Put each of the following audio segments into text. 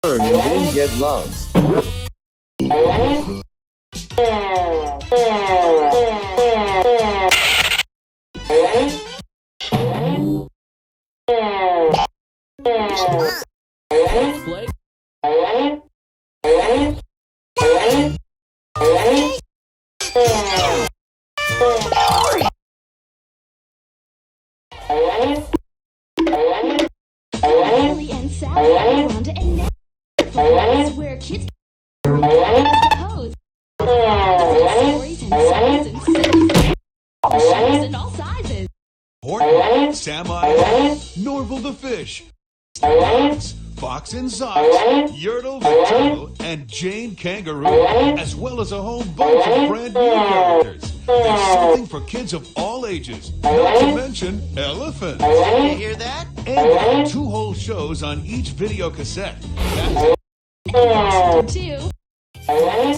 Learn and then get lost. Lily and Sally, Rhonda and Nat, where kids pose, stories and songs and sings, shows in all sizes. Horton, Sammy, Norval the fish, Fox, Fox and Socks, Yertle the turtle, and Jane Kangaroo, as well as a whole bunch of brand new characters. There's something for kids of all ages, not to mention elephants. You hear that? And there are 2 whole shows on each video cassette. And two. Oh,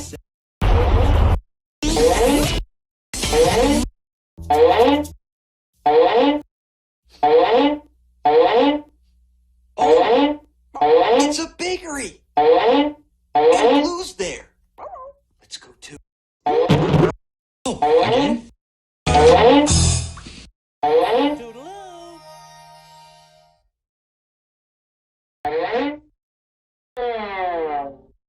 it's a bakery. And Blue's there. Let's go too. Oh, again? Toodaloo.